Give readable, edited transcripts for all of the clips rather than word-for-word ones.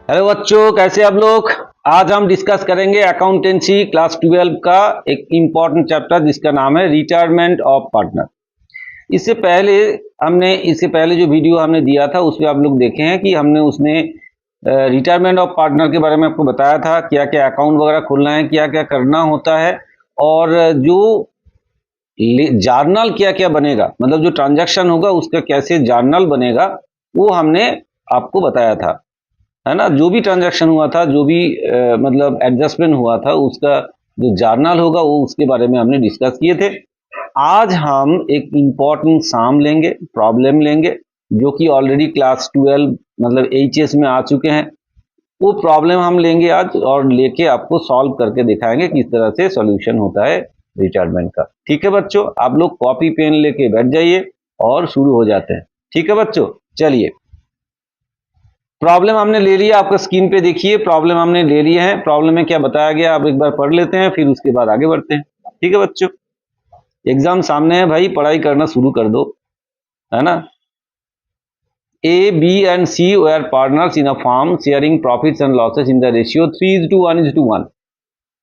Hello बच्चों, कैसे आप लोग। आज हम डिस्कस करेंगे अकाउंटेंसी क्लास 12 का एक इम्पॉर्टेंट चैप्टर जिसका नाम है रिटायरमेंट ऑफ पार्टनर। इससे पहले जो वीडियो हमने दिया था उसमें आप लोग देखे हैं कि हमने उसमें रिटायरमेंट ऑफ पार्टनर के बारे में आपको बताया था, क्या क्या अकाउंट वगैरह खोलना है, क्या क्या करना होता है, और जो जर्नल क्या क्या बनेगा, मतलब जो ट्रांजैक्शन होगा उसका कैसे जर्नल बनेगा, वो हमने आपको बताया था, है ना। जो भी ट्रांजैक्शन हुआ था, जो भी मतलब एडजस्टमेंट हुआ था, उसका जो जर्नल होगा वो उसके बारे में हमने डिस्कस किए थे। आज हम एक इम्पॉर्टेंट साम लेंगे, प्रॉब्लम लेंगे, जो कि ऑलरेडी क्लास 12 मतलब एचएस में आ चुके हैं। वो प्रॉब्लम हम लेंगे आज और लेके आपको सॉल्व करके दिखाएंगे किस तरह से सॉल्यूशन होता है रिटायरमेंट का। ठीक है बच्चों, आप लोग कॉपी पेन लेके बैठ जाइए और शुरू हो जाते हैं। ठीक है बच्चों, चलिए। प्रॉब्लम हमने ले लिया, आपका स्क्रीन पे देखिए, प्रॉब्लम हमने ले लिया है। प्रॉब्लम में क्या बताया गया आप एक बार पढ़ लेते हैं, फिर उसके बाद आगे बढ़ते हैं। ठीक है बच्चों, एग्जाम सामने है भाई, पढ़ाई करना शुरू कर दो, है ना। A, B and C were partners in a firm sharing profits and losses in the ratio 3:1:1.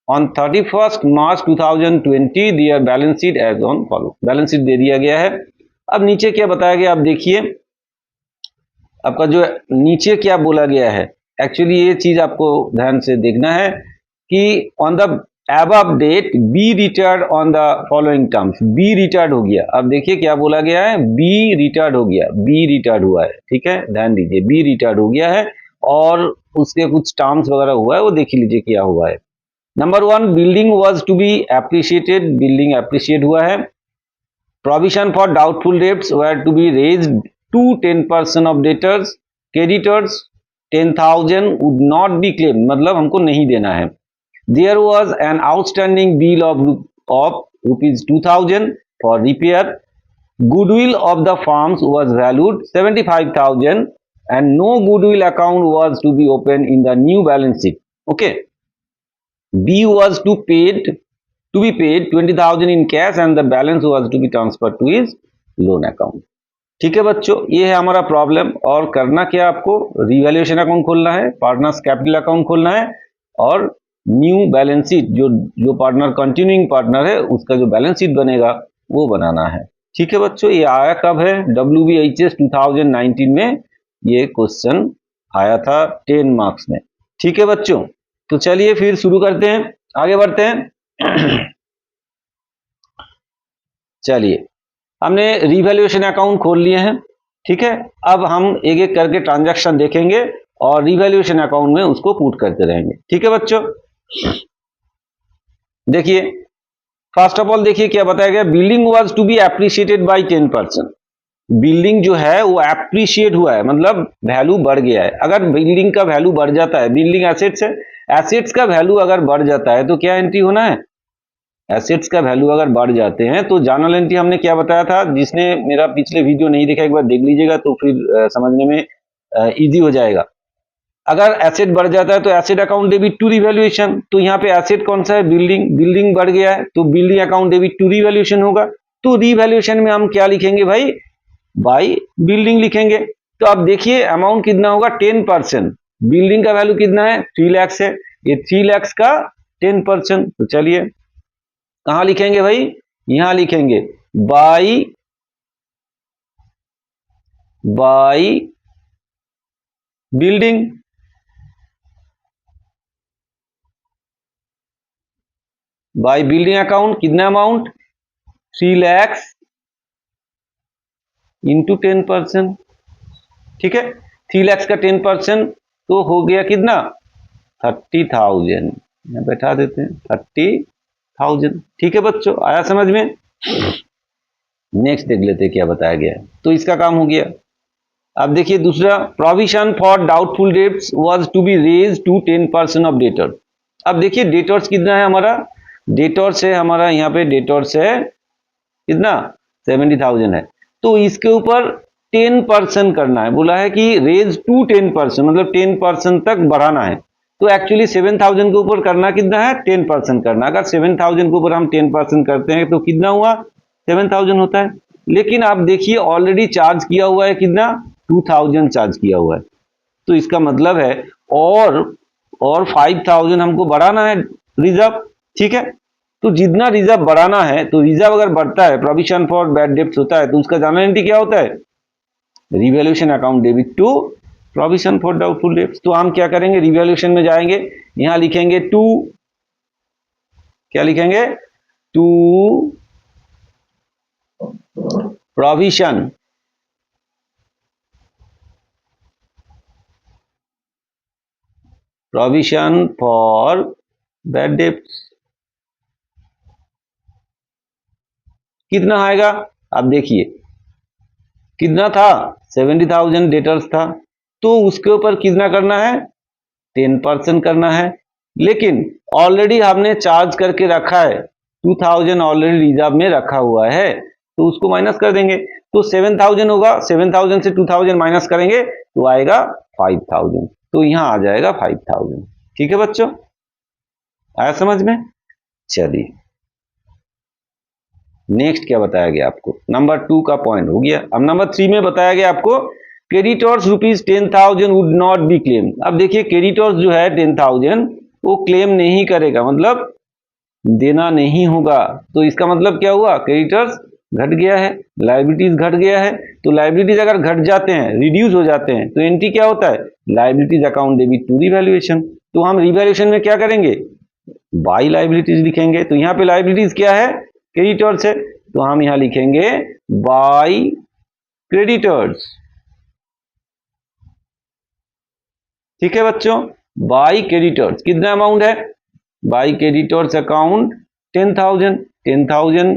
On 31st March 2020 their balance sheet as on follow। Balance sheet दे दिया गया है। अब नीचे क्या बताया गया आप देखिए, आपका जो नीचे क्या बोला गया है, एक्चुअली ये चीज आपको ध्यान से देखना है कि on the above date be retired on the following terms. Be retired हो गया। अब देखिए क्या बोला गया है, बी रिटायर्ड हो गया, बी रिटायर्ड हुआ है। ठीक है, ध्यान दीजिए, बी रिटायर्ड हो गया है और उसके कुछ टर्म्स वगैरह हुआ है, वो देख लीजिए क्या हुआ है। Number 1, building was to be appreciated, building appreciate हुआ है। Provision for doubtful debts were to be raised to 10% of debtors. Creditors 10,000 would not be claimed, मतलब हमको नहीं देना है। There was an outstanding bill of rupees 2,000 for repair. Goodwill of the firms was valued 75,000 and no goodwill account was to be opened in the new balance sheet. Okay. B was to be paid 20,000 in cash and the balance was to be transferred to his loan account। ठीक है बच्चों, ये है हमारा problem. और करना क्या, आपको रिवैल्यूएशन अकाउंट खोलना है, पार्टनर्स कैपिटल अकाउंट खोलना है और न्यू बैलेंस शीट, जो पार्टनर कंटिन्यूइंग पार्टनर है उसका जो बैलेंस शीट बनेगा वो बनाना है। ठीक है बच्चों, ये आया कब है, WBHS 2019 में ये क्वेश्चन आया था 10 मार्क्स में। ठीक है बच्चों, तो चलिए फिर शुरू करते हैं, आगे बढ़ते हैं। चलिए, हमने रिवैल्यूएशन अकाउंट खोल लिए हैं। ठीक है, अब हम एक एक करके ट्रांजैक्शन देखेंगे और रिवैल्यूएशन अकाउंट में उसको पुट करते रहेंगे। ठीक है बच्चों, देखिए फर्स्ट ऑफ ऑल देखिए क्या बताया गया, building was to be appreciated by 10%। Building जो है वो एप्रिशिएट हुआ है, मतलब वैल्यू बढ़ गया है। अगर बिल्डिंग का वैल्यू बढ़ जाता है, बिल्डिंग एसेट्स है, एसेट्स का वैल्यू अगर बढ़ जाता है तो क्या एंट्री होना है, एसेट्स का वैल्यू अगर बढ़ जाते हैं तो जर्नल एंट्री हमने क्या बताया था, जिसने मेरा पिछले वीडियो नहीं देखा एक बार देख लीजिएगा तो फिर समझने में इजी हो जाएगा। अगर एसेट बढ़ जाता है तो asset account debit to revaluation, तो यहाँ पे एसेट कौन सा है, बिल्डिंग, बिल्डिंग बढ़ गया है तो building account debit to revaluation होगा। तो रिवैल्यूएशन में हम क्या लिखेंगे भाई, बाई बिल्डिंग लिखेंगे। तो अब देखिए अमाउंट कितना होगा, 10%। बिल्डिंग का वैल्यू कितना है, 3 लाख है, ये 3 लाख का 10%। तो चलिए कहां लिखेंगे भाई, यहां लिखेंगे by building. By building account कितना अमाउंट, 3 लाख इंटू 10%। ठीक है, 3 लाख का 10% तो हो गया कितना, 30,000। बैठा देते हैं 30,000। ठीक है बच्चों, आया समझ में। नेक्स्ट देख लेते हैं क्या बताया गया है। तो इसका काम हो गया। अब देखिए दूसरा, provision for doubtful debts was to be raise to 10% of debtor. अब देखिए डेटर्स कितना है हमारा, डेटर्स है हमारा यहाँ पे, डेटर्स है कितना, 70,000 है। तो इसके ऊपर 10% करना है, बोला है कि रेज टू 10%, मतलब 10% तक बढ़ाना है। तो एक्चुअली 7,000 के ऊपर करना कितना है, 10% करना। अगर 7,000 के ऊपर हम 10% करते हैं तो कितना हुआ, 7,000 होता है। लेकिन आप देखिए ऑलरेडी चार्ज किया हुआ है कितना, 2,000 चार्ज किया हुआ है। तो इसका मतलब है और 5000 हमको बढ़ाना है रिजर्व, ठीक है। तो जितना रिजर्व बढ़ाना है, तो रिजर्व अगर बढ़ता है, प्रोविजन फॉर बैड डेब्ट्स होता है, तो उसका जनरल एंट्री क्या होता है, revaluation account debit to provision for doubtful debts. तो हम क्या करेंगे, रिवैल्यूएशन में जाएंगे, यहां लिखेंगे टू, क्या लिखेंगे, to provision for bad debts. कितना आएगा, आप देखिए कितना था, 70,000 डेटर्स था, तो उसके ऊपर कितना करना है, 10% करना है। लेकिन ऑलरेडी हमने चार्ज करके रखा है, 2000 ऑलरेडी रिजर्व में रखा हुआ है, तो उसको माइनस कर देंगे। तो 7000 होगा, 7000 से 2000 माइनस करेंगे तो आएगा 5000, तो यहां आ जाएगा 5000। ठीक है बच्चों, आया समझ में। चलिए नेक्स्ट क्या बताया गया आपको, नंबर 2 का पॉइंट हो गया। अब नंबर 3 में बताया गया आपको creditors ₹10,000 would not be claim. अब देखिए क्रेडिटर्स जो है 10,000 वो क्लेम नहीं करेगा, मतलब देना नहीं होगा। तो इसका मतलब क्या हुआ, क्रेडिटर्स घट गया है, लायबिलिटीज घट गया है। तो लायबिलिटीज अगर घट जाते हैं, रिड्यूस हो जाते हैं, तो एंट्री क्या होता है, liabilities account debit to revaluation. तो हम रिवैल्यूएशन में क्या करेंगे, बाई लायबिलिटीज लिखेंगे। तो यहाँ पे लायबिलिटीज क्या है, क्रेडिटर्स है, तो हम यहां लिखेंगे बाई क्रेडिटर्स। ठीक है बच्चों, बाई क्रेडिटर्स कितना अमाउंट है, बाई क्रेडिटर्स अकाउंट 10,000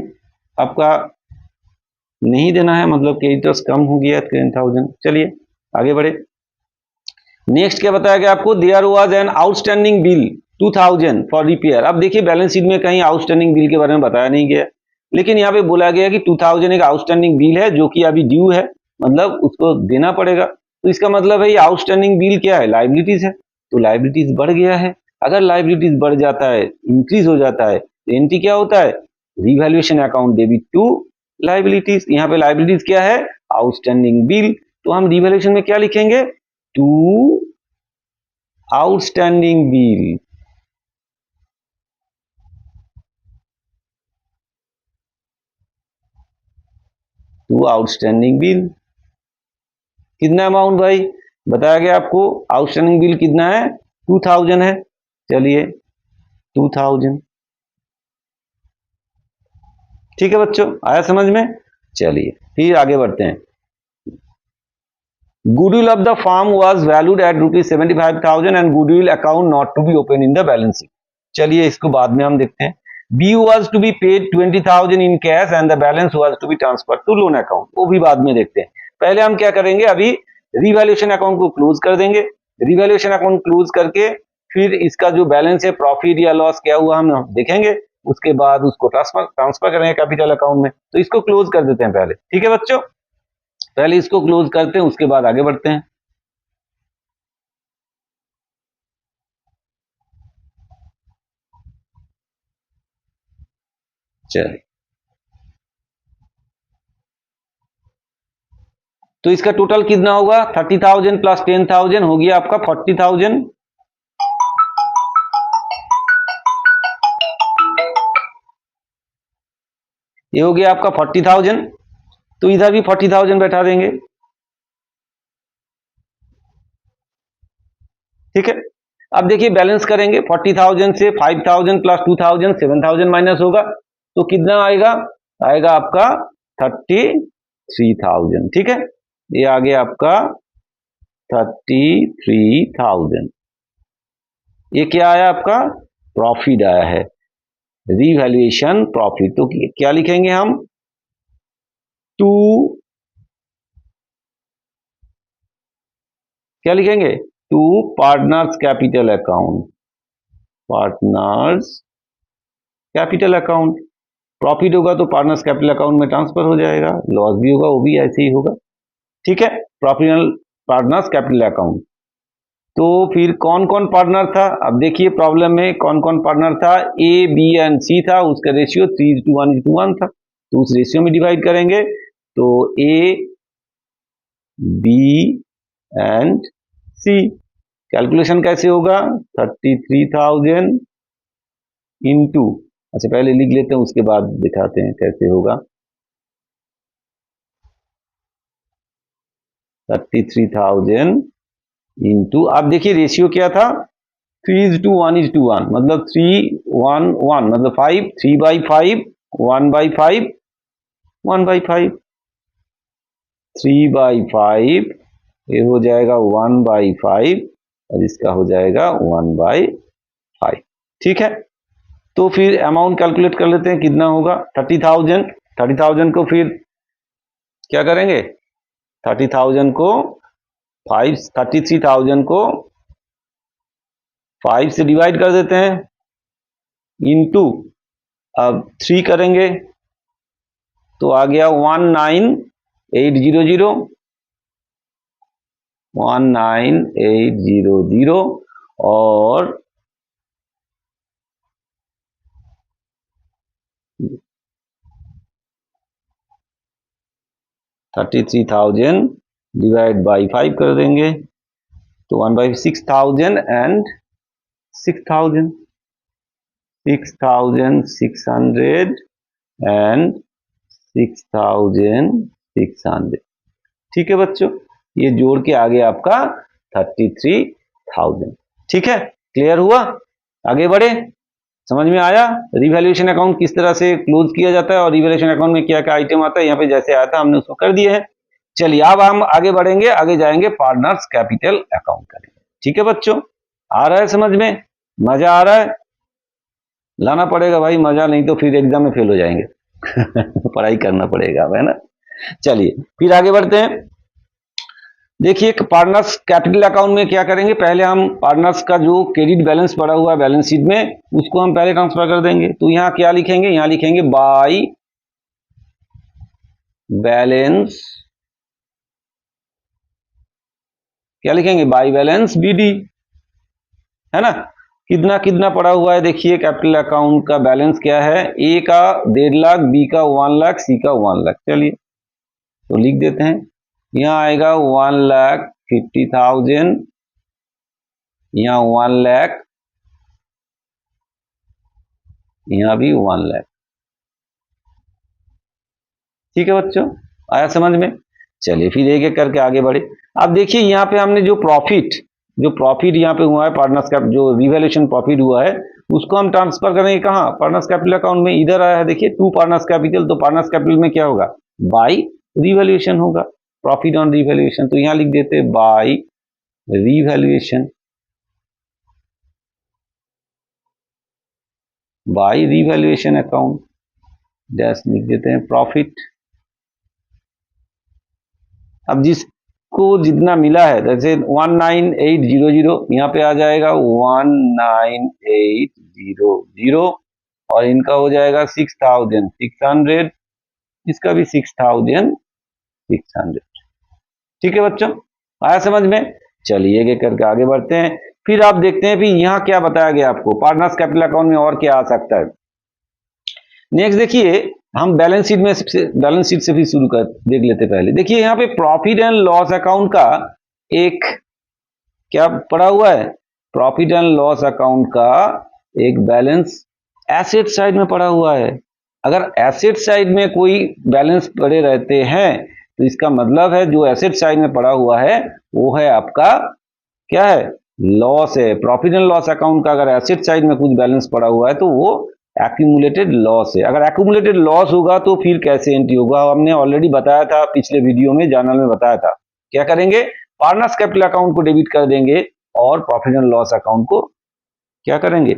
आपका नहीं देना है, मतलब क्रेडिटर्स कम हो गया 10,000। चलिए आगे बढ़े। नेक्स्ट क्या बताया गया आपको, there was an outstanding bill 2000 for repair. अब देखिए बैलेंस शीट में कहीं आउटस्टैंडिंग बिल के बारे में बताया नहीं गया, लेकिन यहाँ पे बोला गया कि 2000 एक आउटस्टैंडिंग बिल है जो कि अभी ड्यू है, मतलब उसको देना पड़ेगा। तो इसका मतलब है ये आउटस्टैंडिंग बिल क्या है, लायबिलिटीज है, तो लायबिलिटीज बढ़ गया है। अगर लायबिलिटीज बढ़ जाता है, इंक्रीज हो जाता है, तो एंट्री क्या होता है, revaluation account debit to liabilities. यहाँ पे लायबिलिटीज क्या है, आउटस्टैंडिंग बिल, तो हम रिवैल्यूएशन में क्या लिखेंगे, to outstanding bill. To outstanding bill कितना अमाउंट भाई बताया गया आपको, आउटस्टैंडिंग बिल कितना है, 2000 है। चलिए 2000, ठीक है बच्चों, आया समझ में। चलिए फिर आगे बढ़ते हैं। Goodwill of the firm was valued at ₹75,000 and goodwill account not to be open in the balance sheet. चलिए इसको बाद में हम देखते हैं। B was to be paid 20,000 in cash and the balance was to be transferred to loan account, वो भी बाद में देखते हैं। पहले हम क्या करेंगे, अभी रिवैल्यूएशन अकाउंट को क्लोज कर देंगे। रिवैल्यूएशन अकाउंट क्लोज करके फिर इसका जो बैलेंस है, प्रॉफिट या लॉस क्या हुआ हम देखेंगे, उसके बाद उसको ट्रांसफर करेंगे कैपिटल अकाउंट में। तो इसको क्लोज कर देते हैं पहले, ठीक है बच्चों, पहले इसको क्लोज करते हैं, उसके बाद आगे बढ़ते हैं। चलिए तो इसका टोटल कितना होगा, 30,000 प्लस 10,000 हो गया आपका 40,000। ये हो गया आपका 40,000, तो इधर भी 40,000 बैठा देंगे, ठीक है। अब देखिए बैलेंस करेंगे, 40,000 से 5,000 प्लस 2,000 7,000 माइनस होगा, तो कितना आएगा, आएगा आपका 33,000, ठीक है। ये आ गया आपका 33,000। ये क्या आया आपका, प्रॉफिट आया है, रिवैल्यूएशन प्रॉफिट। तो क्या लिखेंगे हम, टू, क्या लिखेंगे, to partners capital account, partners capital account. Profit होगा तो पार्टनर्स कैपिटल अकाउंट में ट्रांसफर हो जाएगा, लॉस भी होगा वो भी ऐसे ही होगा, ठीक है। Profit partners capital account. तो फिर कौन कौन पार्टनर था, अब देखिए प्रॉब्लम में कौन कौन पार्टनर था, ए बी एंड सी था, उसका रेशियो 3:1 था, तो उस रेशियो में डिवाइड करेंगे। तो A B and C calculation कैसे होगा, 33,000 इंटू, अच्छा पहले लिख लेते हैं उसके बाद दिखाते हैं कैसे होगा। 33,000 इंटू, आप देखिए रेशियो क्या था, 3:1 मतलब 3:1 मतलब 5, 3/5, 1/5, 1/5, 3/5, ये हो जाएगा 1/5 और इसका हो जाएगा 1/5। ठीक है, तो फिर अमाउंट कैलकुलेट कर लेते हैं कितना होगा, 30,000। 30,000 को फिर क्या करेंगे, 30,000 को 33,000 को 5 से डिवाइड कर देते हैं, इनटू अब 3 करेंगे तो आ गया 19,800, 19,800 और 33,000 डिवाइड बाई 5 कर देंगे तो 1/6,000 एंड 6,000, 6,600 एंड 6,600। ठीक है बच्चों, ये जोड़ के आ गया आपका 33,000। ठीक है, क्लियर हुआ, आगे बढ़े, समझ में आया रिवैल्यूएशन अकाउंट किस तरह से क्लोज किया जाता है और रिवैल्यूएशन अकाउंट में क्या क्या आइटम आता है, यहाँ पे जैसे आया था हमने उसको कर दिए हैं। चलिए अब हम आगे बढ़ेंगे, आगे जाएंगे पार्टनर्स कैपिटल अकाउंट करेंगे। ठीक है बच्चों, आ रहा है समझ में, मजा आ रहा है, लाना पड़ेगा भाई मजा, नहीं तो फिर एग्जाम में फेल हो जाएंगे पढ़ाई करना पड़ेगा, है ना। चलिए फिर आगे बढ़ते हैं। देखिए पार्टनर्स कैपिटल अकाउंट में क्या करेंगे, पहले हम पार्टनर्स का जो क्रेडिट बैलेंस पड़ा हुआ है बैलेंस शीट में उसको हम पहले ट्रांसफर कर देंगे। तो यहाँ क्या लिखेंगे, यहाँ लिखेंगे बाय बैलेंस, क्या लिखेंगे, बाय बैलेंस बीडी, है ना। कितना कितना पड़ा हुआ है देखिए, कैपिटल अकाउंट का बैलेंस क्या है, ए का 1.5 लाख, बी का 1 लाख, सी का 1 लाख। चलिए तो लिख देते हैं, यहाँ आएगा 1,50,000, यहाँ 1 लाख, यहाँ भी 1 लाख। ठीक है बच्चों, आया समझ में। चलिए फिर एक एक करके आगे बढ़े। अब देखिए यहाँ पे हमने जो प्रॉफिट यहाँ पे हुआ है पार्टनर्स का, जो रिवैल्यूएशन प्रॉफिट हुआ है उसको हम ट्रांसफर करेंगे कहाँ, पार्टनर्स कैपिटल अकाउंट में। इधर आया है देखिए टू पार्टनर्स कैपिटल, तो पार्टनर्स कैपिटल में क्या होगा, बाय रिवैल्यूएशन होगा, प्रॉफिट ऑन रिवैल्यूएशन। तो यहाँ लिख देते हैं by revaluation, by revaluation account dash लिख देते हैं प्रॉफिट। अब जिसको जितना मिला है जैसे 19,800 यहाँ पे आ जाएगा 19,800 और इनका हो जाएगा 6,600, इसका भी 6,600। ठीक है बच्चों, आया समझ में। चलिए एक करके आगे बढ़ते हैं। फिर आप देखते हैं फिर यहाँ क्या बताया गया आपको, पार्टनर्स कैपिटल अकाउंट में और क्या आ सकता है। नेक्स्ट देखिए, हम बैलेंस शीट से भी शुरू कर देख लेते पहले। देखिए यहाँ पे प्रॉफिट एंड लॉस अकाउंट का एक क्या पड़ा हुआ है, प्रॉफिट एंड लॉस अकाउंट का एक बैलेंस एसेट साइड में पड़ा हुआ है। अगर एसेट साइड में कोई बैलेंस पड़े रहते हैं तो इसका मतलब है जो एसेट साइड में पड़ा हुआ है वो है आपका क्या है, लॉस है। प्रॉफिट एंड लॉस अकाउंट का अगर एसेट साइड में कुछ बैलेंस पड़ा हुआ है तो वो एक्यूमुलेटेड लॉस है। अगर एक्यूमुलेटेड लॉस होगा तो फिर कैसे एंट्री होगा, हमने ऑलरेडी बताया था पिछले वीडियो में, जर्नल में बताया था। क्या करेंगे, पार्टनर्स कैपिटल अकाउंट को डेबिट कर देंगे और प्रॉफिट एंड लॉस अकाउंट को क्या करेंगे,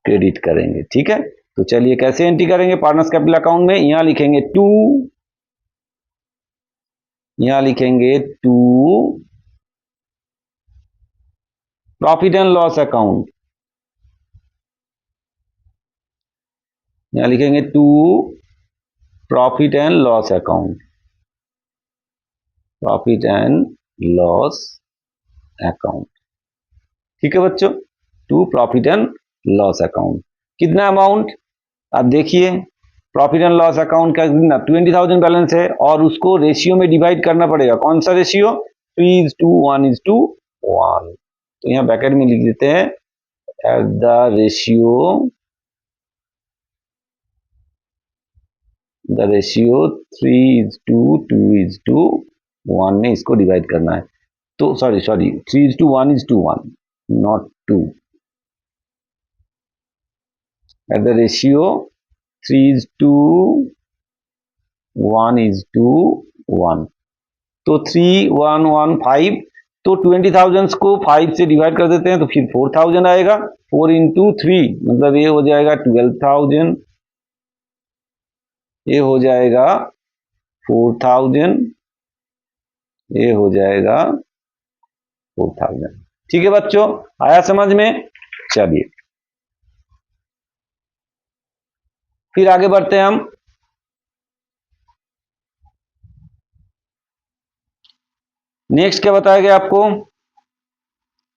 क्रेडिट करेंगे। ठीक है, तो चलिए कैसे एंट्री करेंगे पार्टनर्स कैपिटल अकाउंट में, यहां लिखेंगे टू, यहां लिखेंगे to profit and loss account, यहां लिखेंगे to profit and loss account, profit and loss account. ठीक है बच्चों, to profit and loss account. कितना अमाउंट, अब देखिए प्रॉफिट एंड लॉस अकाउंट का कितना 20,000 बैलेंस है और उसको रेशियो में डिवाइड करना पड़ेगा। कौन सा रेशियो, 3:1 तो यहाँ ब्रैकेट में लिख देते हैं एट द रेशियो 3:2 में इसको डिवाइड करना है। तो sorry 3:1 not 2, at the ratio 3:1 तो 3115 तो 20,000 को 5 से डिवाइड कर देते हैं तो फिर 4,000 आएगा। 4 into 3 मतलब ये हो जाएगा 12,000, ये हो जाएगा 4,000, ये हो जाएगा 4,000। ठीक है बच्चों, आया समझ में? चलिए फिर आगे बढ़ते हैं हम। नेक्स्ट क्या बताया गया आपको?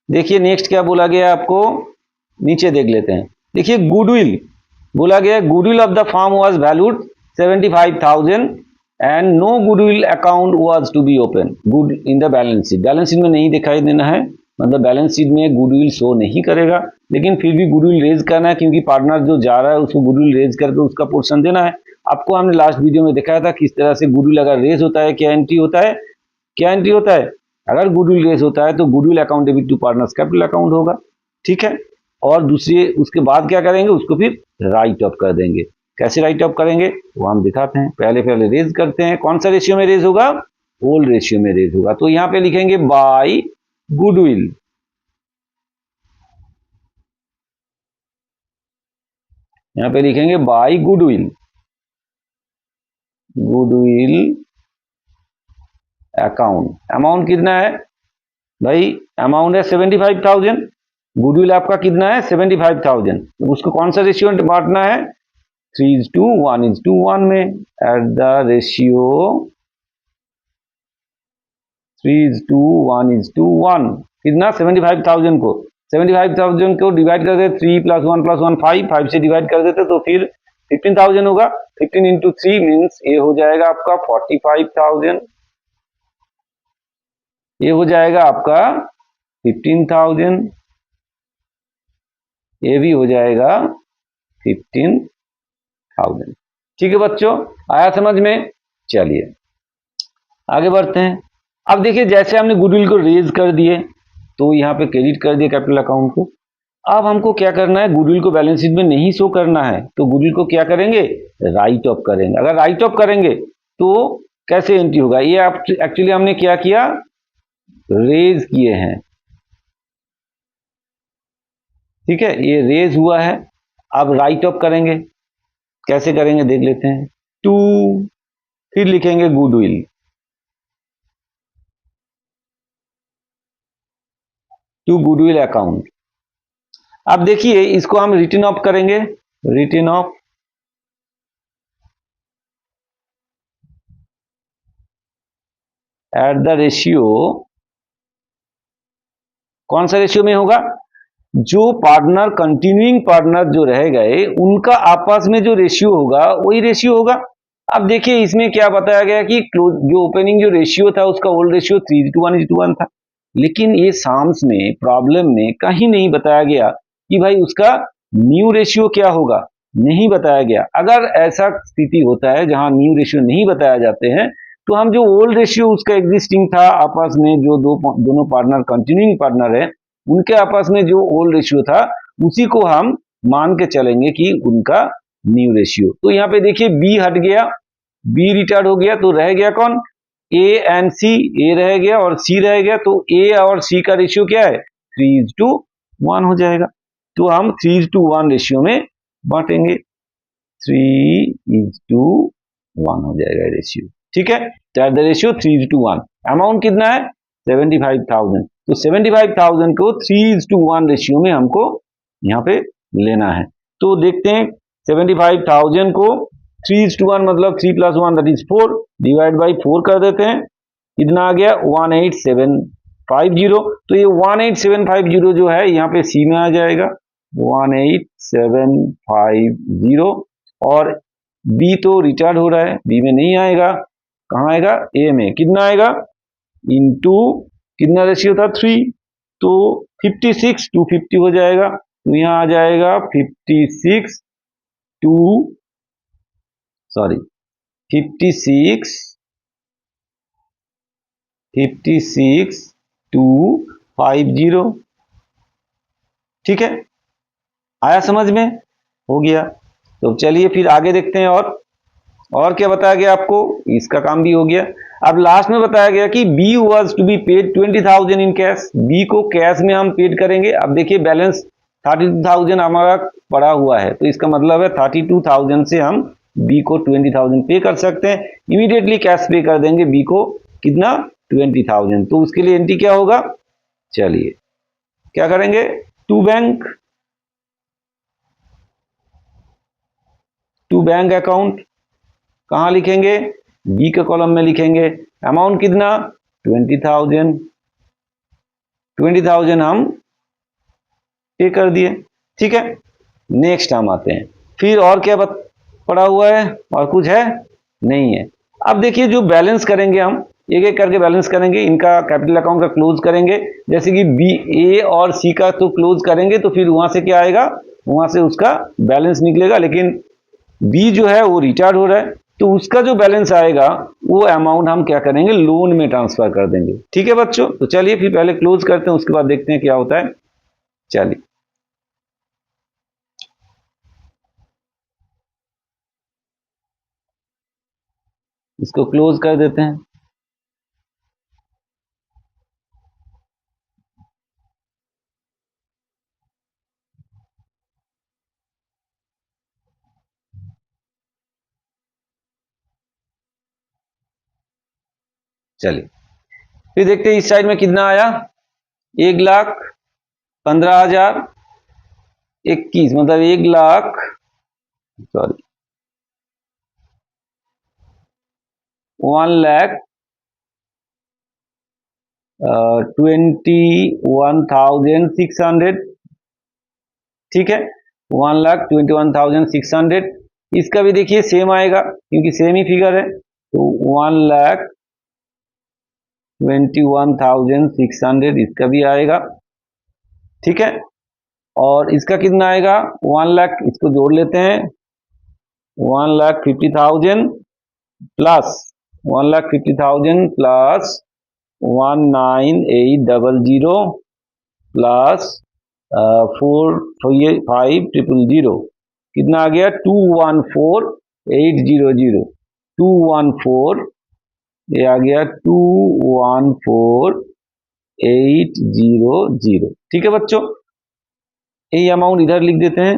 देखिए नेक्स्ट क्या बोला गया आपको, नीचे देख लेते हैं। देखिए गुडविल बोला गया, goodwill of the firm was valued 75,000 and no goodwill account was to be open good in the balance sheet. Balance sheet में नहीं दिखाई देना है, मतलब बैलेंस शीट में गुडविल शो नहीं करेगा, लेकिन फिर भी गुडविल रेज करना है क्योंकि पार्टनर जो जा रहा है उसको गुडविल रेज करके उसका पोर्शन देना है। आपको हमने लास्ट वीडियो में दिखाया था किस तरह से गुडविल अगर रेज होता है क्या एंट्री होता है, क्या एंट्री होता है। अगर गुडविल रेज होता है तो goodwill account debit to partners capital account होगा, ठीक है। और दूसरी उसके बाद क्या करेंगे, उसको फिर राइट ऑफ कर देंगे। कैसे राइट ऑफ करेंगे वो हम दिखाते हैं। पहले रेज करते हैं, कौन सा रेशियो में रेज होगा, ओल्ड रेशियो में रेज होगा। तो यहाँ पे लिखेंगे बाय गुडविल, यहाँ पे लिखेंगे by goodwill, goodwill account. Amount कितना है भाई, अमाउंट है 75,000, गुडविल आपका कितना है 75,000, उसको कौन सा रेशियो बांटना है 3:1 में। एट द रेशियो 3:1 कितना 75,000 को 75,000 को डिवाइड कर देते 3 + 1 + 1 5 से डिवाइड कर देते तो फिर 15,000 होगा। 15 into 3 मीन्स ये हो जाएगा आपका 45,000, ये हो जाएगा आपका 15,000, ये भी हो जाएगा 15,000। ठीक है बच्चों, आया समझ में? चलिए आगे बढ़ते हैं। अब देखिए जैसे हमने गुडविल को रेज कर दिए तो यहाँ पे क्रेडिट कर दिए कैपिटल अकाउंट को। अब हमको क्या करना है, गुडविल को बैलेंस शीट में नहीं शो करना है तो गुडविल को क्या करेंगे, राइट ऑफ करेंगे। अगर राइट ऑफ करेंगे तो कैसे एंट्री होगा, ये आप एक्चुअली हमने क्या किया, रेज किए हैं, ठीक है, ये रेज हुआ है। अब राइट ऑफ करेंगे, कैसे करेंगे देख लेते हैं। टू, फिर लिखेंगे गुडविल, टू गुडविल अकाउंट। अब देखिए इसको हम रिटर्न ऑफ करेंगे, return of at the ratio, कौन सा रेशियो में होगा, जो पार्टनर कंटिन्यूइंग पार्टनर जो रह गए उनका आपस में जो रेशियो होगा वही रेशियो होगा। अब देखिए इसमें क्या बताया गया कि जो ओपनिंग जो रेशियो था उसका ओल्ड रेशियो 3:1 था, लेकिन ये साम्स में प्रॉब्लम में कहीं नहीं बताया गया कि भाई उसका न्यू रेशियो क्या होगा, नहीं बताया गया। अगर ऐसा स्थिति होता है जहां न्यू रेशियो नहीं बताया जाते हैं तो हम जो ओल्ड रेशियो उसका एग्जिस्टिंग था आपस में, जो दोनों पार्टनर कंटिन्यूइंग पार्टनर है उनके आपस में जो ओल्ड रेशियो था उसी को हम मान के चलेंगे कि उनका न्यू रेशियो। तो यहाँ पे देखिए बी हट गया, बी रिटायर्ड हो गया तो रह गया कौन, ए एंड सी, ए रह गया और सी रह गया, तो ए और सी का रेशियो क्या है 3:1 हो जाएगा। तो हम 3:1 रेशियो में बांटेंगे, 3:1 हो जाएगा रेशियो, ठीक है। तो द रेशियो 3:1, अमाउंट कितना है 75,000, तो 75,000 को 3:1 रेशियो में हमको यहाँ पे लेना है। तो देखते हैं 75,000 को 3:1 मतलब 3 + 1 दैट इज 4 डिवाइड बाई 4 कर देते हैं, कितना आ गया 18750। तो ये 18750 जो है यहाँ पे सी में आ जाएगा 18750, और बी तो रिटायर्ड हो रहा है, बी में नहीं आएगा, कहाँ आएगा ए में, कितना आएगा इंटू कितना रेशियो था 3, तो 56 250 हो जाएगा, तो यहाँ आ जाएगा 56 टू 56 ठीक है, आया समझ में, हो गया। तो चलिए फिर आगे देखते हैं। और क्या बताया गया आपको, इसका काम भी हो गया। अब लास्ट में बताया गया कि B was to be paid 20,000 in cash, B को कैश में हम पेड करेंगे। अब देखिए बैलेंस 32,000 हमारा पड़ा हुआ है, तो इसका मतलब है 32,000 से हम बी को 20,000 पे कर सकते हैं। इमीडिएटली कैश पे कर देंगे बी को, कितना 20,000। तो उसके लिए एंट्री क्या होगा, चलिए क्या करेंगे, टू बैंक अकाउंट कहां लिखेंगे, बी के कॉलम में लिखेंगे। अमाउंट कितना 20,000 हम पे कर दिए, ठीक है। नेक्स्ट हम आते हैं, फिर और क्या पड़ा हुआ है, और कुछ है नहीं है। अब देखिए जो बैलेंस करेंगे हम एक एक करके बैलेंस करेंगे, इनका कैपिटल अकाउंट का क्लोज करेंगे। जैसे कि बी, ए और सी का तो क्लोज करेंगे, तो फिर वहां से क्या आएगा, वहां से उसका बैलेंस निकलेगा। लेकिन बी जो है वो रिटायर्ड हो रहा है, तो उसका जो बैलेंस आएगा वो अमाउंट हम क्या करेंगे, लोन में ट्रांसफर कर देंगे, ठीक है बच्चों। तो चलिए फिर पहले क्लोज करते हैं, उसके बाद देखते हैं क्या होता है। चलिए इसको क्लोज कर देते हैं। चलिए फिर देखते हैं इस साइड में कितना आया, 1,15,021, मतलब 1,21,600, ठीक है, 1,21,600। इसका भी देखिए सेम आएगा क्योंकि सेम ही फिगर है, तो 1,21,600 इसका भी आएगा, ठीक है। और इसका कितना आएगा 1,00,000, इसको जोड़ लेते हैं, 1,50,000 प्लस 1,50,000 प्लस 19,800 प्लस 4,5,000, कितना आ गया 214,800, 214, ये आ गया 214,800, ठीक है बच्चों। यही अमाउंट इधर लिख देते हैं,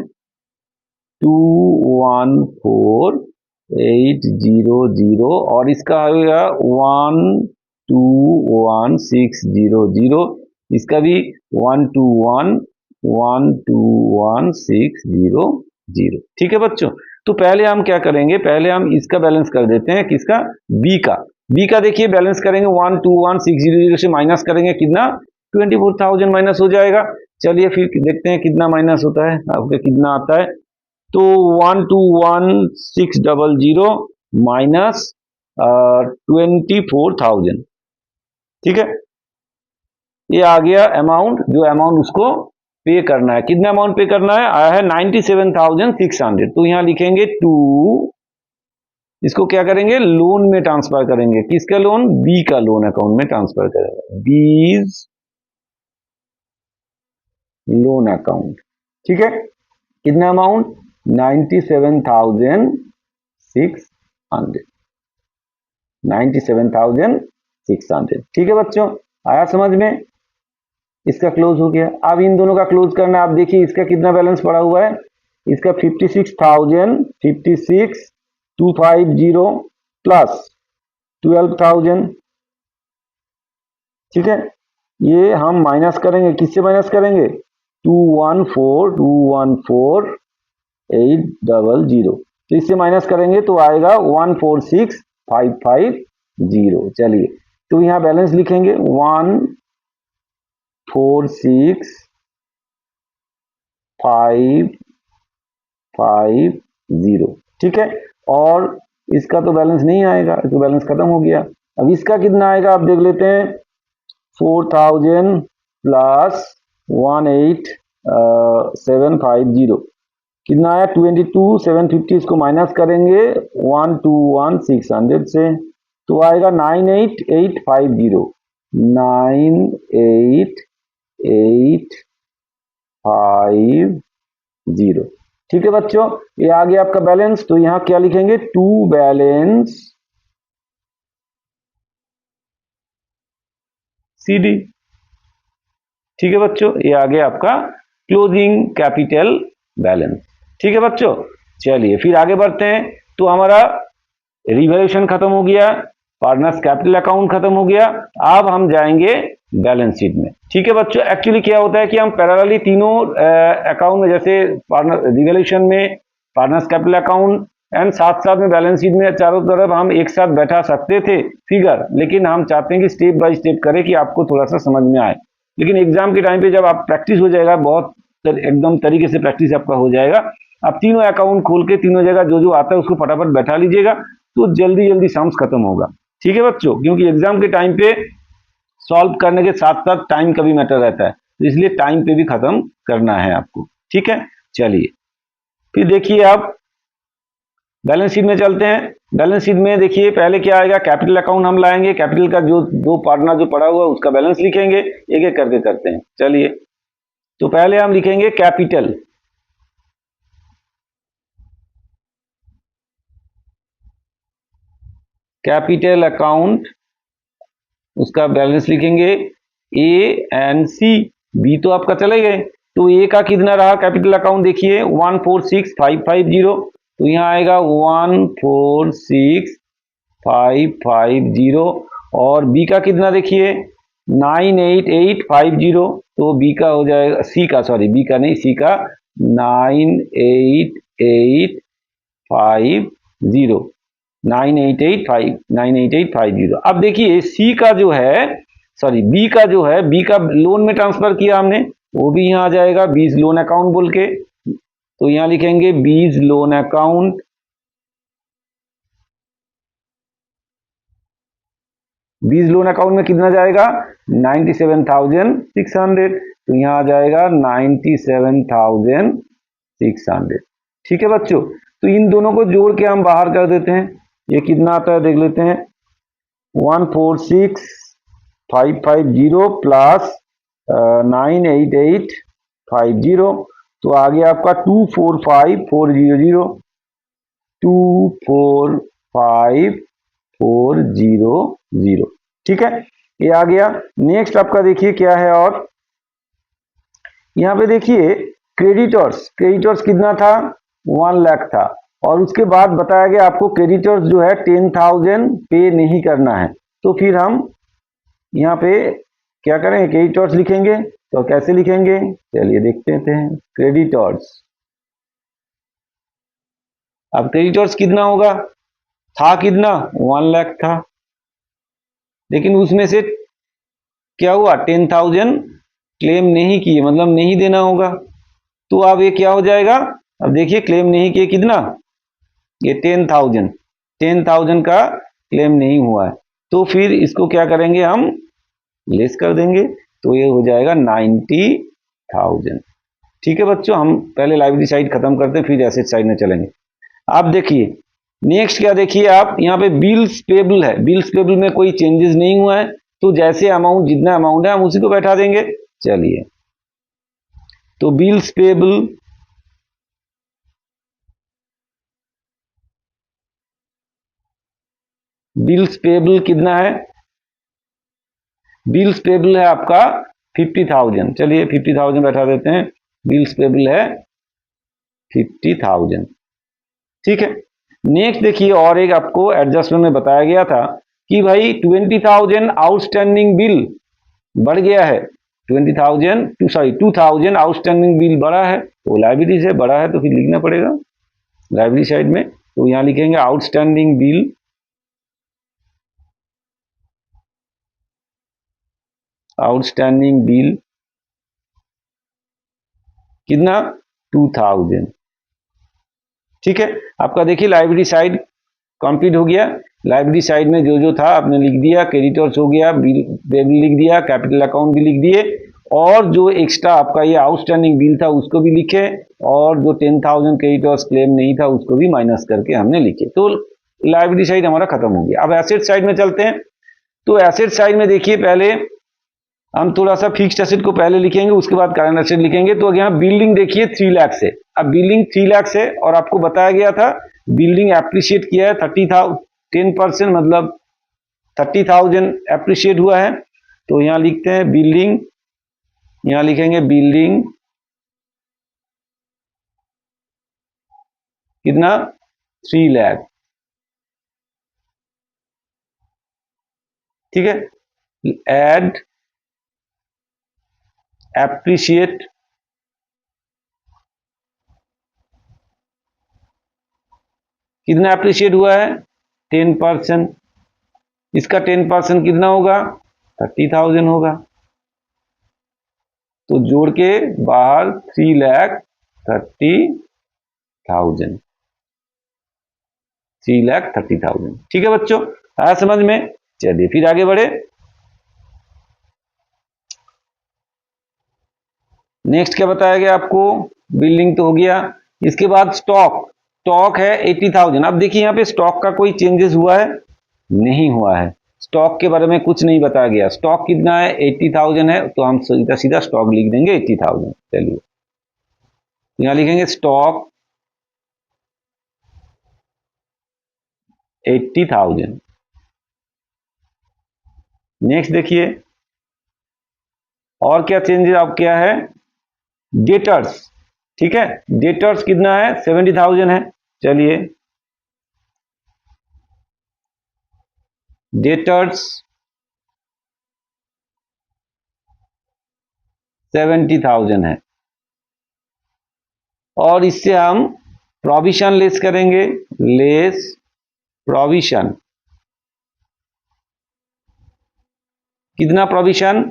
214,800, और इसका आएगा 121,600, इसका भी 121,121,600, ठीक है बच्चों। तो पहले हम क्या करेंगे, पहले हम इसका बैलेंस कर देते हैं, किसका, बी का देखिए बैलेंस करेंगे, 121,600 से माइनस करेंगे, कितना 24,000 माइनस हो जाएगा। चलिए फिर देखते हैं कितना माइनस होता है, आपके कितना आता है। तो 121,600 माइनस 24,000, ठीक है, ये आ गया अमाउंट, जो अमाउंट उसको पे करना है। कितना अमाउंट पे करना है, आया है 97,600। तो यहां लिखेंगे टू, इसको क्या करेंगे, लोन में ट्रांसफर करेंगे। किसका लोन, बी का लोन अकाउंट में ट्रांसफर करेंगे, बीज लोन अकाउंट, ठीक है। कितना अमाउंट 97,600, 97,600, ठीक है बच्चों, आया समझ में। इसका क्लोज हो गया। अब इन दोनों का क्लोज करना, आप देखिए इसका कितना बैलेंस पड़ा हुआ है, इसका 56,250 प्लस 12,000, ठीक है। ये हम माइनस करेंगे, किससे माइनस करेंगे, 214,800, तो इससे माइनस करेंगे तो आएगा 146,550। चलिए तो यहां बैलेंस लिखेंगे 146,550, ठीक है। और इसका तो बैलेंस नहीं आएगा, तो बैलेंस खत्म हो गया। अब इसका कितना आएगा आप देख लेते हैं, 4000 प्लस 18750 कितना आया 22,750, इसको माइनस करेंगे 121,600 से तो आएगा 98850, 98850। ठीक है बच्चों, ये आ गया आपका बैलेंस। तो यहां क्या लिखेंगे, टू बैलेंस CD। ठीक है बच्चों, ये आ गया आपका क्लोजिंग कैपिटल बैलेंस। ठीक है बच्चों, चलिए फिर आगे बढ़ते हैं। तो हमारा रिवैल्यूएशन खत्म हो गया, पार्टनर्स कैपिटल अकाउंट खत्म हो गया, अब हम जाएंगे बैलेंस शीट में। ठीक है बच्चों, एक्चुअली क्या होता है कि हम पैरेलली तीनों अकाउंट में, जैसे पार्टनर रिवैल्यूएशन में, पार्टनर्स कैपिटल अकाउंट एंड साथ साथ में बैलेंस शीट में, चारों तरफ हम एक साथ बैठा सकते थे फिगर, लेकिन हम चाहते हैं कि स्टेप बाय स्टेप करें कि आपको थोड़ा सा समझ में आए। लेकिन एग्जाम के टाइम पे जब आप प्रैक्टिस हो जाएगा, बहुत एकदम तरीके से प्रैक्टिस आपका हो जाएगा, आप तीनों अकाउंट खोल के तीनों जगह जो जो आता है उसको फटाफट बैठा लीजिएगा, तो जल्दी जल्दी सम्स खत्म होगा। ठीक है बच्चों, क्योंकि एग्जाम के टाइम पे सॉल्व करने के साथ साथ टाइम का भी मैटर रहता है, तो इसलिए टाइम पे भी खत्म करना है आपको। ठीक है, चलिए फिर देखिए आप बैलेंस शीट में चलते हैं। बैलेंस शीट में देखिए पहले क्या आएगा, कैपिटल अकाउंट हम लाएंगे, कैपिटल का जो दो पार्टनर जो पड़ा हुआ है उसका बैलेंस लिखेंगे, एक एक करके करते हैं। चलिए, तो पहले हम लिखेंगे कैपिटल, कैपिटल अकाउंट, उसका बैलेंस लिखेंगे ए एंड सी। बी तो आपका चले गए, तो ए का कितना रहा कैपिटल अकाउंट, देखिए 146550, तो यहाँ आएगा 146550, और बी का कितना देखिए 98850, तो बी का हो जाएगा, सी का, सॉरी बी का नहीं, सी का 98850, 98850। अब देखिए सी का जो है, सॉरी बी का जो है, बी का लोन में ट्रांसफर किया हमने, वो भी यहाँ आ जाएगा बीज लोन अकाउंट बोल के, तो यहाँ लिखेंगे बीज लोन अकाउंट। बीज लोन अकाउंट में कितना जाएगा 97,600, तो यहाँ आ जाएगा 97,600। ठीक है बच्चों, तो इन दोनों को जोड़ के हम बाहर कर देते हैं, ये कितना आता है देख लेते हैं, 146550 प्लस 98850, तो आ गया आपका 245400, 245400। ठीक है, ये आ गया। नेक्स्ट आपका देखिए क्या है, और यहाँ पे देखिए क्रेडिटर्स, क्रेडिटर्स कितना था 1 लाख था, और उसके बाद बताया गया आपको क्रेडिटर्स जो है 10,000 पे नहीं करना है, तो फिर हम यहाँ पे क्या करेंगे, क्रेडिटर्स लिखेंगे। तो कैसे लिखेंगे, चलिए देखते हैं। क्रेडिटर्स, अब क्रेडिटर्स कितना होगा, था कितना 1 लाख था, लेकिन उसमें से क्या हुआ 10,000 क्लेम नहीं किए, मतलब नहीं देना होगा, तो अब ये क्या हो जाएगा, अब देखिए क्लेम नहीं किए कितना, ये 10,000 का क्लेम नहीं हुआ है, तो फिर इसको क्या करेंगे हम लेस कर देंगे, तो ये हो जाएगा 90,000। ठीक है बच्चों, हम पहले लाइबिलिटी साइड खत्म करते हैं फिर एसेट साइड में चलेंगे। आप देखिए नेक्स्ट क्या देखिए, आप यहाँ पे बिल्स पेबल है, बिल्स पेबल में कोई चेंजेस नहीं हुआ है, तो जैसे अमाउंट जितना अमाउंट है हम उसी को बैठा देंगे। चलिए, तो बिल्स पेबल, बिल्स पेबल कितना है, बिल्स पेबल है आपका 50,000, चलिए 50,000 बैठा देते हैं, बिल्स पेबल है 50,000। ठीक है, नेक्स्ट देखिए, और एक आपको एडजस्टमेंट में बताया गया था कि भाई 20,000 आउटस्टैंडिंग बिल बढ़ गया है, 2,000 आउटस्टैंडिंग बिल बढ़ा है, तो लाइबिलिटी से बढ़ा है, तो फिर लिखना पड़ेगा लाइबिलिटी साइड में, तो यहां लिखेंगे आउटस्टैंडिंग बिल, आउटस्टैंडिंग बिल कितना 2,000। ठीक है, आपका देखिए लाइबिलिटी साइड कंप्लीट हो गया। लाइबिलिटी साइड में जो जो था आपने लिख दिया, क्रेडिटर्स हो गया, बिल भी लिख दिया, कैपिटल अकाउंट भी लिख दिए, और जो एक्स्ट्रा आपका ये आउटस्टैंडिंग बिल था उसको भी लिखे, और जो 10,000 क्रेडिटर्स क्लेम नहीं था उसको भी माइनस करके हमने लिखे। तो लाइबिलिटी साइड हमारा खत्म हो गया। अब एसेट साइड में चलते हैं। तो एसेट साइड में देखिए, पहले हम थोड़ा सा फिक्स्ड एसेट को पहले लिखेंगे, उसके बाद करंट एसेट लिखेंगे। तो यहाँ बिल्डिंग देखिए 3 लाख से, अब बिल्डिंग 3 लाख से, और आपको बताया गया था बिल्डिंग एप्रिशिएट किया है 30,000, 10% मतलब 30,000 एप्रिशिएट हुआ है। तो यहाँ लिखते हैं बिल्डिंग, यहाँ लिखेंगे बिल्डिंग कितना, 3 लाख, ठीक है। एड एप्रिशिएट कितना एप्रिशिएट हुआ है, 10%। इसका 10% कितना होगा, 30,000 होगा। तो जोड़ के बाहर 3,30,000, 3,30,000, ठीक है बच्चों, आया समझ में। चलिए फिर आगे बढ़े। नेक्स्ट क्या बताया गया आपको, बिल्डिंग तो हो गया। इसके बाद स्टॉक, स्टॉक है 80,000। अब देखिए यहाँ पे स्टॉक का कोई चेंजेस हुआ है, नहीं हुआ है। स्टॉक के बारे में कुछ नहीं बताया गया। स्टॉक कितना है, 80,000 है, तो हम सीधा सीधा स्टॉक लिख देंगे 80,000। चलिए यहाँ लिखेंगे स्टॉक 80,000। नेक्स्ट देखिए और क्या चेंजेस, अब क्या है, डेटर्स, ठीक है। डेटर्स कितना है, 70,000 है। चलिए डेटर्स 70,000 है, और इससे हम प्रोविजन लेस करेंगे, लेस प्रोविजन। कितना प्रोविजन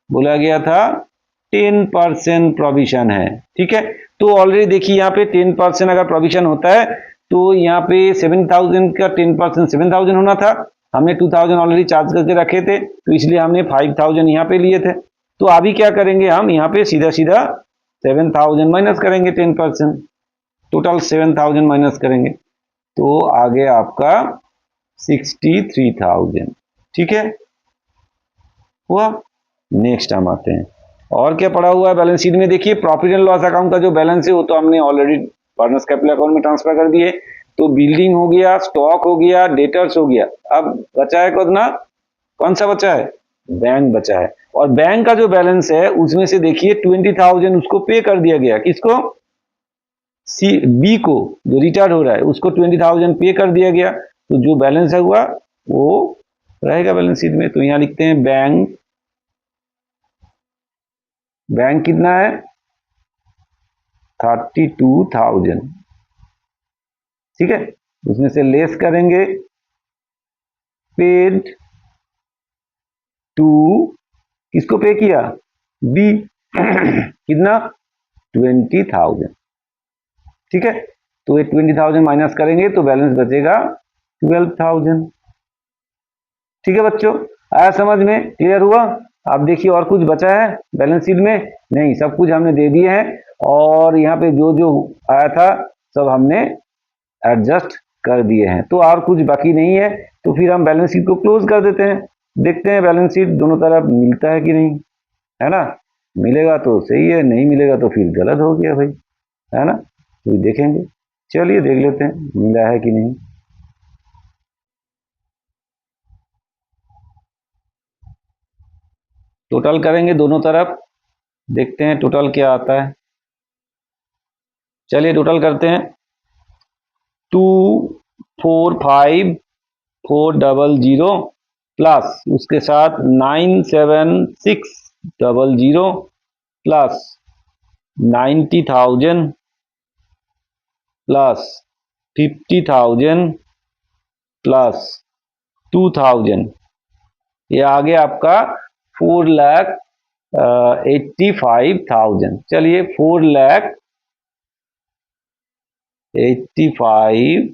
बोला गया था, 10% प्रोविजन है, ठीक है। तो ऑलरेडी देखिए यहाँ पे 10% अगर प्रोविजन होता है तो यहाँ पे 7,000 का 10% 7,000 होना था। हमने 2,000 ऑलरेडी चार्ज करके रखे थे, तो इसलिए हमने 5,000 यहाँ पे लिए थे। तो अभी क्या करेंगे, हम यहाँ पे सीधा सीधा 7,000 माइनस करेंगे 10%, टोटल 7,000 माइनस करेंगे, तो आगे आपका 63,000, ठीक है हुआ। नेक्स्ट हम आते हैं, और क्या पड़ा हुआ है बैलेंस शीट में, देखिए प्रॉफिट एंड लॉस अकाउंट का जो बैलेंस है वो तो हमने ऑलरेडी पार्टनर्स कैपिटल अकाउंट में ट्रांसफर कर दिए। तो बिल्डिंग हो गया, स्टॉक हो गया, डेटर्स हो गया। अब बचा है कितना, कौन सा बचा है, बैंक बचा है। और बैंक का जो बैलेंस है उसमें से देखिए 20,000 उसको पे कर दिया गया, किसको, सी बी को, जो रिटायर्ड हो रहा है उसको 20,000 पे कर दिया गया। तो जो बैलेंस है हुआ वो रहेगा बैलेंस शीट में। तो यहां लिखते हैं बैंक, बैंक कितना है, 32,000, ठीक है। उसमें से लेस करेंगे पेड टू, किसको पे किया, बी कितना, 20,000, ठीक है। तो ये 20,000 माइनस करेंगे तो बैलेंस बचेगा 12,000, ठीक है बच्चों, आया समझ में, क्लियर हुआ। आप देखिए और कुछ बचा है बैलेंस शीट में, नहीं, सब कुछ हमने दे दिए हैं, और यहाँ पे जो जो आया था सब हमने एडजस्ट कर दिए हैं, तो और कुछ बाकी नहीं है। तो फिर हम बैलेंस शीट को क्लोज कर देते हैं, देखते हैं बैलेंस शीट दोनों तरफ मिलता है कि नहीं, है ना। मिलेगा तो सही है, नहीं मिलेगा तो फिर गलत हो गया भाई, है ना। तो देखेंगे, चलिए देख लेते हैं मिला है कि नहीं। टोटल करेंगे दोनों तरफ, देखते हैं टोटल क्या आता है। चलिए टोटल करते हैं, 245,400 प्लस उसके साथ 97600 प्लस 90,000 प्लस 50,000 प्लस 2,000, ये आगे आपका 4,85,000। चलिए 4,85,000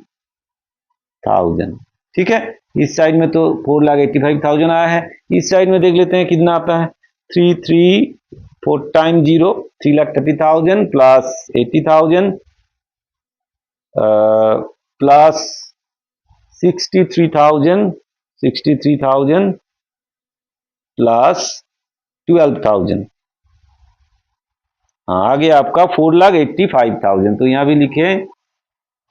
थाउजेंड। ठीक है, इस साइड में तो 4,85,000 आया है। इस साइड में देख लेते हैं कितना आता है। 4 टाइम 0 3,30,000 प्लस 80,000 प्लस 63,000 प्लस 12,000। हाँ, आगे आपका 4,85,000। तो यहां भी लिखे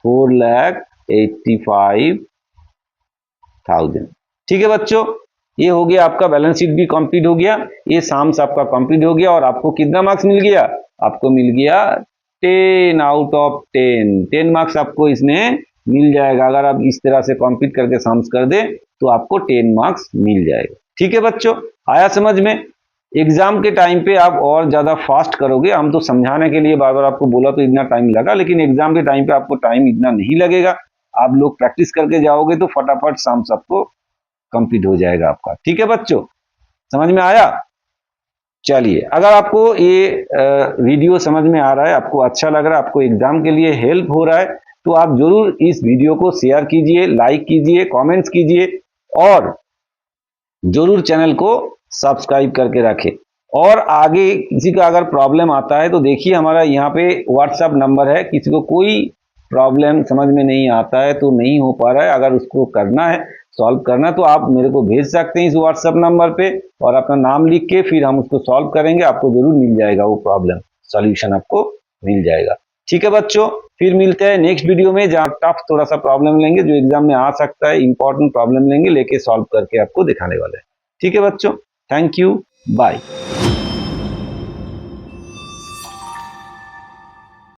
4,85,000। ठीक है बच्चों, ये हो गया आपका बैलेंस शीट भी कंप्लीट हो गया, ये साम्स आपका कंप्लीट हो गया। और आपको कितना मार्क्स मिल गया? आपको मिल गया 10 आउट ऑफ 10। 10 मार्क्स आपको इसने मिल जाएगा। अगर आप इस तरह से कंप्लीट करके साम्स कर दे तो आपको 10 मार्क्स मिल जाएगा। ठीक है बच्चों, आया समझ में? एग्जाम के टाइम पे आप और ज्यादा फास्ट करोगे, हम तो समझाने के लिए बार बार आपको बोला तो इतना टाइम लगा, लेकिन एग्जाम के टाइम पे आपको टाइम इतना नहीं लगेगा। आप लोग प्रैक्टिस करके जाओगे तो फटाफट साम्स आपको कंप्लीट हो जाएगा आपका। ठीक है बच्चों, समझ में आया? चलिए, अगर आपको ये वीडियो समझ में आ रहा है, आपको अच्छा लग रहा है, आपको एग्जाम के लिए हेल्प हो रहा है, तो आप जरूर इस वीडियो को शेयर कीजिए, लाइक कीजिए, कमेंट्स कीजिए और जरूर चैनल को सब्सक्राइब करके रखें। और आगे किसी का अगर प्रॉब्लम आता है तो देखिए, हमारा यहाँ पे व्हाट्सएप नंबर है। किसी को कोई प्रॉब्लम समझ में नहीं आता है, तो नहीं हो पा रहा है, अगर उसको करना है, सॉल्व करना है, तो आप मेरे को भेज सकते हैं इस व्हाट्सएप नंबर पे और अपना नाम लिख के फिर हम उसको सॉल्व करेंगे। आपको जरूर मिल जाएगा वो प्रॉब्लम, सॉल्यूशन आपको मिल जाएगा। ठीक है बच्चों, फिर मिलते हैं नेक्स्ट वीडियो में, जहाँ टफ थोड़ा सा प्रॉब्लम लेंगे, जो एग्जाम में आ सकता है, इंपॉर्टेंट प्रॉब्लम लेंगे, लेके सॉल्व करके आपको दिखाने वाले हैं। ठीक है बच्चों, थैंक यू, बाय।